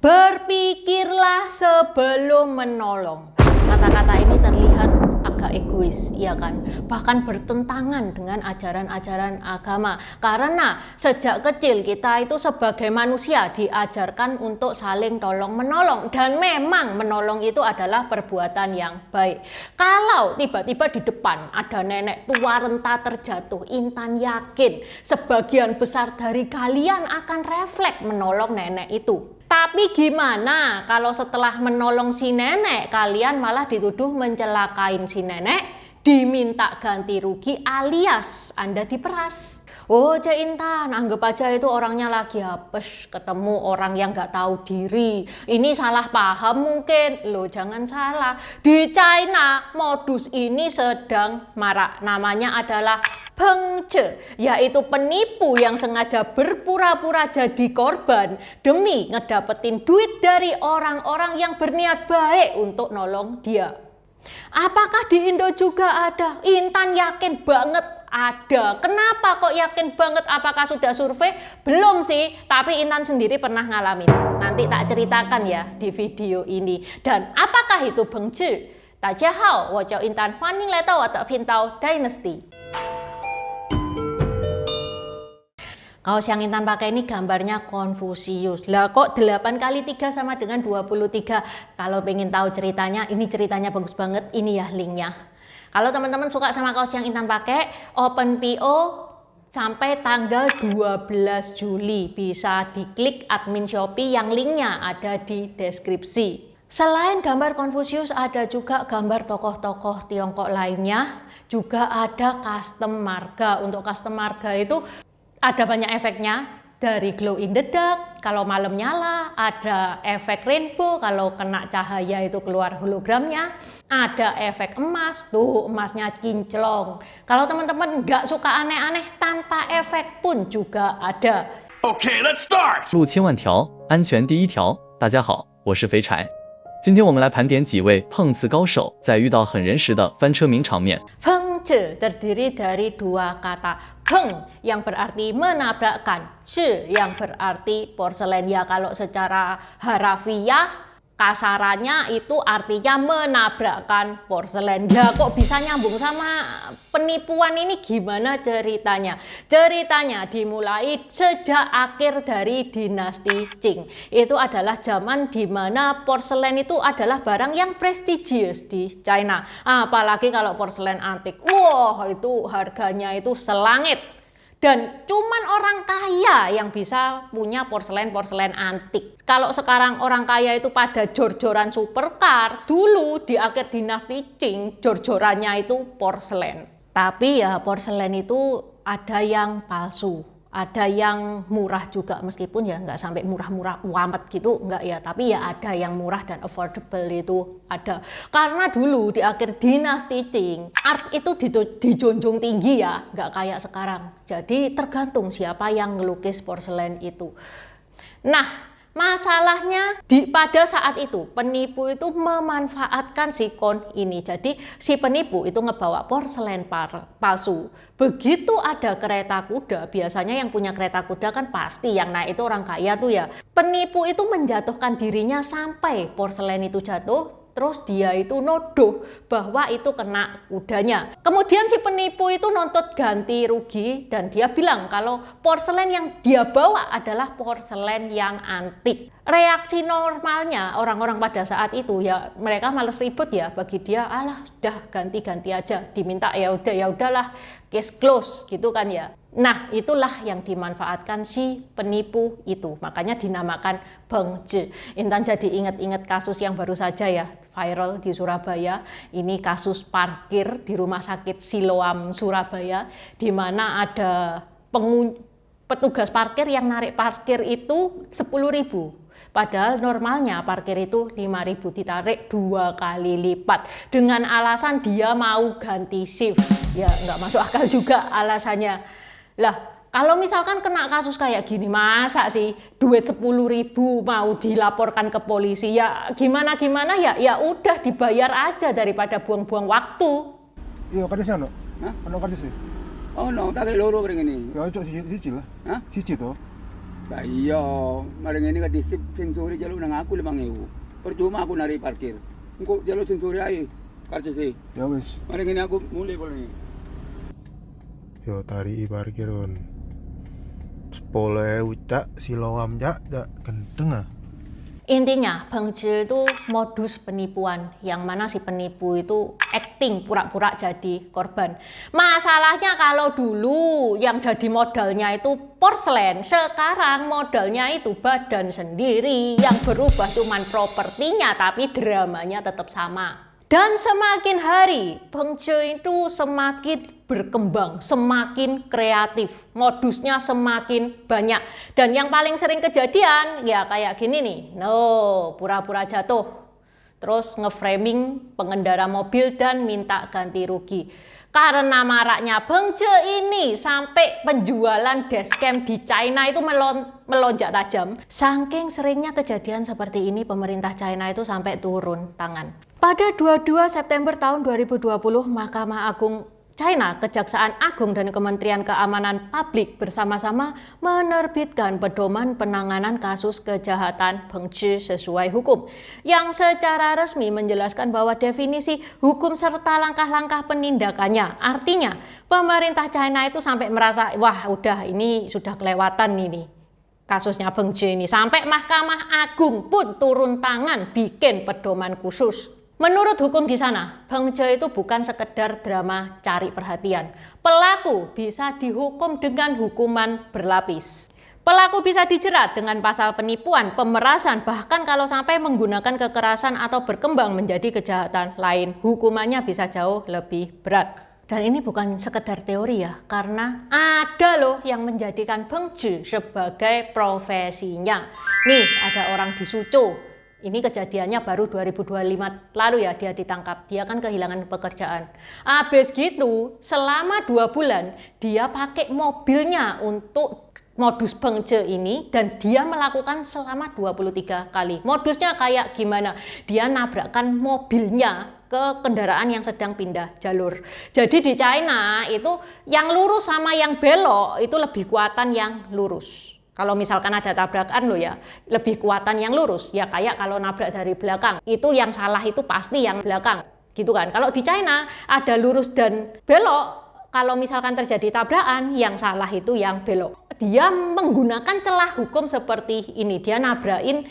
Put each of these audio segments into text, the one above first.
Berpikirlah sebelum menolong. Kata-kata ini terlihat agak egois, ya kan? Bahkan bertentangan dengan ajaran-ajaran agama. Karena sejak kecil kita itu sebagai manusia diajarkan untuk saling tolong-menolong. Dan memang menolong itu adalah perbuatan yang baik. Kalau tiba-tiba di depan ada nenek tua renta terjatuh, Intan yakin sebagian besar dari kalian akan refleks menolong nenek itu. Tapi gimana kalau setelah menolong si nenek, kalian malah dituduh mencelakain si nenek, diminta ganti rugi alias Anda diperas. Oh Cek Intan, anggap aja itu orangnya lagi apes, ketemu orang yang nggak tahu diri. Ini salah paham mungkin. Loh jangan salah, di China modus ini sedang marak. Namanya adalah pengce, yaitu penipu yang sengaja berpura-pura jadi korban demi ngedapetin duit dari orang-orang yang berniat baik untuk nolong dia. Apakah di Indo juga ada? Intan yakin banget ada. Kenapa kok yakin banget? Apakah sudah survei? Belum sih, tapi Intan sendiri pernah ngalamin. Nanti tak ceritakan ya di video ini. Dan apakah itu pengce? Tak jahau, wajah Intan, Fanning Leto atau Vintau Dynasty. Kaos yang Intan pakai ini gambarnya Konfusius. Lah kok 8 kali 3 sama dengan 23? Kalau pengen tahu ceritanya, ini ceritanya bagus banget. Ini ya linknya. Kalau teman-teman suka sama kaos yang Intan pakai, open PO sampai tanggal 12 Juli. Bisa diklik admin Shopee yang linknya ada di deskripsi. Selain gambar Konfusius, ada juga gambar tokoh-tokoh Tiongkok lainnya. Juga ada custom marga. Untuk custom marga itu ada banyak efeknya, dari glow in the dark, kalau malam nyala, ada efek rainbow, kalau kena cahaya itu keluar hologramnya, ada efek emas, tuh emasnya kinclong. Kalau teman-teman nggak suka aneh-aneh, tanpa efek pun juga ada. Okay, let's start. 路千万条，安全第一条。大家好，我是肥柴。今天我们来盘点几位碰瓷高手在遇到狠人时的翻车名场面。 Pengce terdiri dari dua kata. Peng yang berarti menabrakkan, ce yang berarti porselen. Ya kalau secara harafiah kasarannya itu artinya menabrakkan porselen. Ya kok bisa nyambung sama penipuan ini, gimana ceritanya? Ceritanya dimulai sejak akhir dari dinasti Qing. Itu adalah zaman di mana porselen itu adalah barang yang prestisius di China. Apalagi kalau porselen antik. Wah, itu harganya itu selangit. Dan cuman orang kaya yang bisa punya porselen-porselen antik. Kalau sekarang orang kaya itu pada jor-joran supercar, dulu di akhir dinasti Qing jor-jorannya itu porselen. Tapi ya porselen itu ada yang palsu, ada yang murah juga, meskipun ya nggak sampai murah-murah amat gitu, nggak ya. Tapi ya ada yang murah dan affordable itu ada. Karena dulu di akhir dinasti Qing, art itu dijunjung tinggi ya, nggak kayak sekarang. Jadi tergantung siapa yang ngelukis porselen itu. Nah, masalahnya pada saat itu penipu itu memanfaatkan sikon ini. Jadi si penipu itu ngebawa porselen palsu. Begitu ada kereta kuda, biasanya yang punya kereta kuda kan pasti yang naik itu orang kaya tuh ya. Penipu itu menjatuhkan dirinya sampai porselen itu jatuh. Terus dia itu nodoh bahwa itu kena kudanya. Kemudian si penipu itu nuntut ganti rugi dan dia bilang kalau porselen yang dia bawa adalah porselen yang antik. Reaksi normalnya orang-orang pada saat itu ya mereka males ribut ya, bagi dia alah udah ganti-ganti aja, diminta ya udahlah, case close gitu kan ya. Nah, itulah yang dimanfaatkan si penipu itu. Makanya dinamakan pengce. Intan jadi ingat-ingat kasus yang baru saja ya viral di Surabaya. Ini kasus parkir di Rumah Sakit Siloam Surabaya, di mana ada petugas parkir yang narik parkir itu 10.000. Padahal normalnya parkir itu 5.000, ditarik 2 kali lipat dengan alasan dia mau ganti shift. Ya nggak masuk akal juga alasannya. Lah, kalau misalkan kena kasus kayak gini, masa sih duit 10.000 mau dilaporkan ke polisi? Ya gimana ya udah dibayar aja daripada buang-buang waktu. Iya, kadisnya ono. Hah? Ono kadis. Oh no, tak loro bring ini. Ya itu siji lah. Hah? Siji to. Lah iya, mari ngene ka disip sensori jalur nang aku 5.000. Percuma aku nari parkir. Engko jalur sensori ae. Kartu sih. Ya wis. Mari ngene aku mulai boleh. Yo tari parkiron. 10.000 cak silawam cak gendeng ah. Intinya, Bengce itu modus penipuan, yang mana si penipu itu acting pura-pura jadi korban. Masalahnya kalau dulu yang jadi modalnya itu porselen, sekarang modalnya itu badan sendiri, yang berubah cuman propertinya tapi dramanya tetap sama. Dan semakin hari, Bengce itu semakin berkembang, semakin kreatif, modusnya semakin banyak. Dan yang paling sering kejadian, ya kayak gini nih, pura-pura jatuh, terus nge-framing pengendara mobil dan minta ganti rugi. Karena maraknya Bengce ini, sampai penjualan dashcam di China itu melonjak tajam. Saking seringnya kejadian seperti ini, pemerintah China itu sampai turun tangan. Pada 22 September tahun 2020, Mahkamah Agung China, Kejaksaan Agung dan Kementerian Keamanan Publik bersama-sama menerbitkan pedoman penanganan kasus kejahatan Bengce sesuai hukum, yang secara resmi menjelaskan bahwa definisi hukum serta langkah-langkah penindakannya. Artinya, pemerintah China itu sampai merasa, wah udah ini sudah kelewatan ini kasusnya Bengce ini. Sampai Mahkamah Agung pun turun tangan bikin pedoman khusus. Menurut hukum di sana, Bengce itu bukan sekedar drama cari perhatian. Pelaku bisa dihukum dengan hukuman berlapis. Pelaku bisa dijerat dengan pasal penipuan, pemerasan, bahkan kalau sampai menggunakan kekerasan atau berkembang menjadi kejahatan lain, hukumannya bisa jauh lebih berat. Dan ini bukan sekedar teori ya, karena ada loh yang menjadikan Bengce sebagai profesinya. Nih, ada orang di Suzhou. Ini kejadiannya baru 2025 lalu ya, dia ditangkap. Dia kan kehilangan pekerjaan. Habis gitu, selama 2 bulan dia pakai mobilnya untuk modus Bengce ini, dan dia melakukan selama 23 kali. Modusnya kayak gimana? Dia nabrakkan mobilnya ke kendaraan yang sedang pindah jalur. Jadi di China itu yang lurus sama yang belok itu lebih kuatan yang lurus. Kalau misalkan ada tabrakan loh ya, lebih kuatan yang lurus. Ya kayak kalau nabrak dari belakang, itu yang salah itu pasti yang belakang. Gitu kan. Kalau di China ada lurus dan belok, kalau misalkan terjadi tabrakan, yang salah itu yang belok. Dia menggunakan celah hukum seperti ini. Dia nabrakin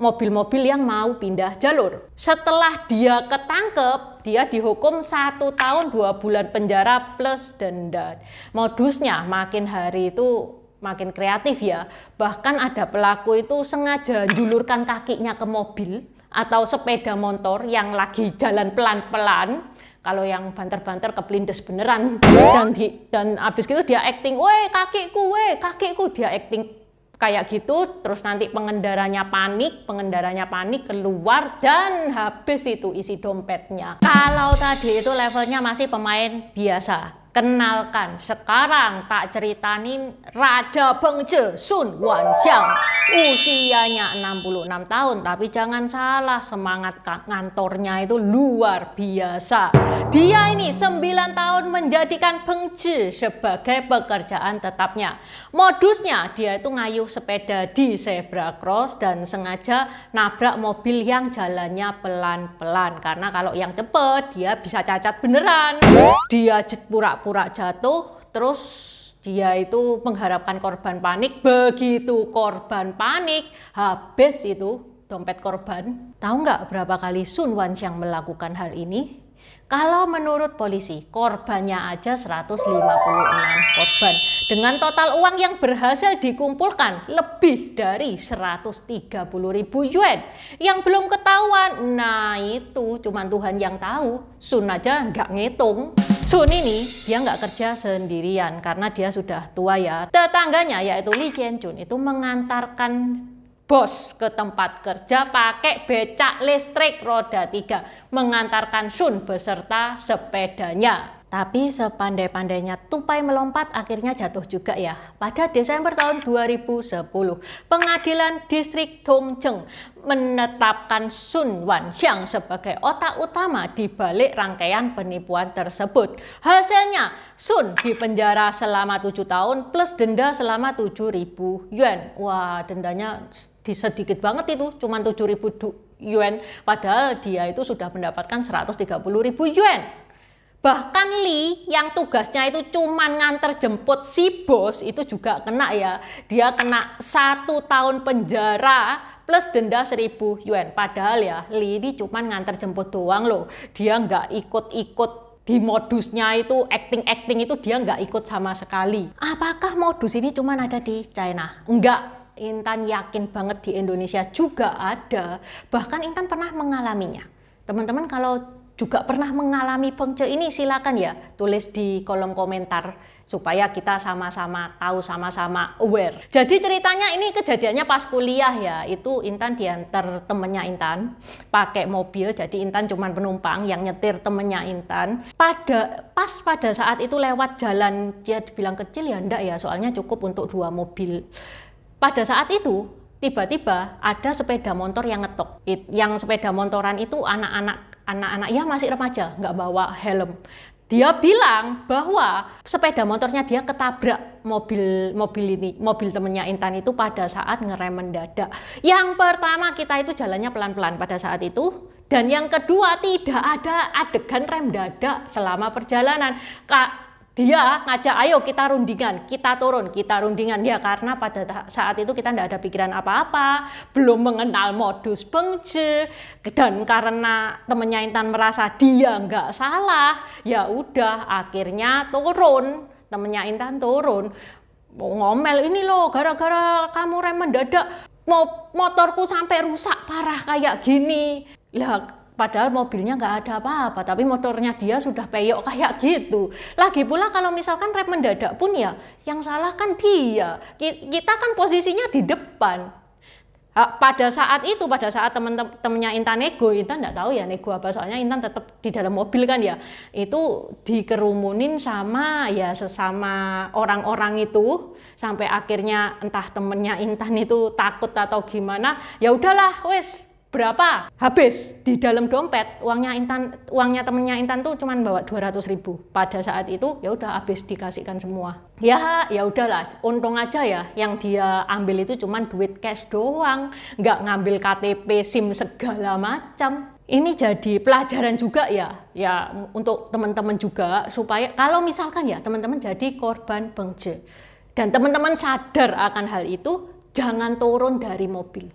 mobil-mobil yang mau pindah jalur. Setelah dia ketangkep, dia dihukum 1 tahun 2 bulan penjara plus denda. Modusnya makin hari itu makin kreatif ya. Bahkan ada pelaku itu sengaja julurkan kakinya ke mobil atau sepeda motor yang lagi jalan pelan-pelan. Kalau yang banter-banter kepelindes beneran. Dan abis gitu dia acting, weh kakiku, dia acting kayak gitu. Terus nanti pengendaranya panik keluar dan habis itu isi dompetnya. Kalau tadi itu levelnya masih pemain biasa. Kenalkan, sekarang tak ceritanin Raja Bengce Sun Wanxiang. Usianya 66 tahun, tapi jangan salah, semangat ngantornya itu luar biasa. Dia ini 9 tahun menjadikan Bengce sebagai pekerjaan tetapnya. Modusnya dia itu ngayuh sepeda di zebra cross dan sengaja nabrak mobil yang jalannya pelan-pelan. Karena kalau yang cepet dia bisa cacat beneran. Dia pura-pura jatuh, terus dia itu mengharapkan korban panik. Begitu korban panik, habis itu dompet korban. Tahu nggak berapa kali Sun Wanxiang melakukan hal ini? Kalau menurut polisi, korbannya aja 156 korban. Dengan total uang yang berhasil dikumpulkan lebih dari 130.000 yuan. Yang belum ketahuan, nah itu cuma Tuhan yang tahu. Sun aja nggak ngitung. Sun ini dia nggak kerja sendirian karena dia sudah tua ya. Tetangganya yaitu Li Jianjun itu mengantarkan bos ke tempat kerja pakai becak listrik roda 3, mengantarkan Sun beserta sepedanya. Tapi sepandai-pandainya tupai melompat akhirnya jatuh juga ya. Pada Desember tahun 2010, Pengadilan Distrik Dongcheng menetapkan Sun Wanxiang sebagai otak utama di balik rangkaian penipuan tersebut. Hasilnya, Sun dipenjara selama 7 tahun plus denda selama 7.000 yuan. Wah, dendanya sedikit banget itu, cuma 7.000 yuan. Padahal dia itu sudah mendapatkan 130.000 yuan. Bahkan Li yang tugasnya itu cuman nganter jemput si bos itu juga kena ya. Dia kena 1 tahun penjara plus denda 1.000 yuan. Padahal ya Li ini cuman nganter jemput doang loh. Dia nggak ikut-ikut di modusnya itu, acting-acting itu dia nggak ikut sama sekali. Apakah modus ini cuman ada di China? Enggak. Intan yakin banget di Indonesia juga ada. Bahkan Intan pernah mengalaminya. Teman-teman kalau juga pernah mengalami pengce ini silakan ya tulis di kolom komentar supaya kita sama-sama tahu, sama-sama aware. Jadi ceritanya ini kejadiannya pas kuliah ya. Itu Intan diantar temennya Intan pakai mobil. Jadi Intan cuma penumpang, yang nyetir temennya Intan. Pas pada saat itu lewat jalan, dia dibilang kecil ya enggak ya, soalnya cukup untuk 2 mobil. Pada saat itu tiba-tiba ada sepeda motor yang ngetok. Yang sepeda motoran itu anak-anak ya masih remaja, nggak bawa helm. Dia bilang bahwa sepeda motornya dia ketabrak mobil temennya Intan itu pada saat ngerem mendadak. Yang pertama kita itu jalannya pelan-pelan pada saat itu. Dan yang kedua tidak ada adegan rem dadak selama perjalanan. Dia ngajak ayo kita rundingan, kita rundingan ya, karena pada saat itu kita tidak ada pikiran apa-apa, belum mengenal modus pengce, dan karena temennya Intan merasa dia nggak salah, ya udah akhirnya turun, temennya Intan turun, ngomel ini loh gara-gara kamu rem mendadak, motorku sampai rusak parah kayak gini lah. Padahal mobilnya nggak ada apa-apa, tapi motornya dia sudah peyok kayak gitu. Lagi pula kalau misalkan rem mendadak pun ya, yang salah kan dia. Kita kan posisinya di depan. Pada saat temen-temennya Intan nego, Intan nggak tahu ya nego apa, soalnya Intan tetap di dalam mobil kan ya. Itu dikerumunin sama ya sesama orang-orang itu, sampai akhirnya entah temennya Intan itu takut atau gimana. Ya udahlah, wes. Berapa? Habis di dalam dompet uangnya temennya Intan tuh cuman bawa 200.000. Pada saat itu ya udah habis dikasihkan semua. Ya udahlah, untung aja ya yang dia ambil itu cuman duit cash doang, nggak ngambil KTP, SIM segala macam. Ini jadi pelajaran juga ya untuk teman-teman juga, supaya kalau misalkan ya teman-teman jadi korban pengce dan teman-teman sadar akan hal itu, jangan turun dari mobil.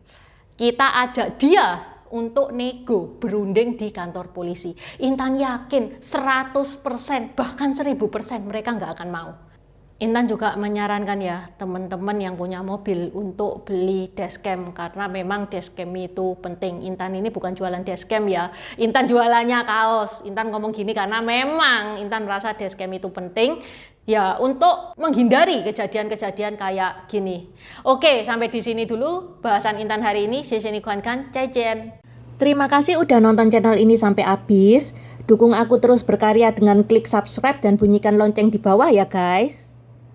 Kita ajak dia untuk nego, berunding di kantor polisi. Intan yakin 100%, bahkan 1000% mereka nggak akan mau. Intan juga menyarankan ya teman-teman yang punya mobil untuk beli dashcam, karena memang dashcam itu penting. Intan ini bukan jualan dashcam ya, Intan jualannya kaos. Intan ngomong gini karena memang Intan merasa dashcam itu penting. Ya, untuk menghindari kejadian-kejadian kayak gini. Oke, sampai di sini dulu bahasan Intan hari ini. Terima kasih udah nonton channel ini sampai habis. Dukung aku terus berkarya dengan klik subscribe dan bunyikan lonceng di bawah ya guys.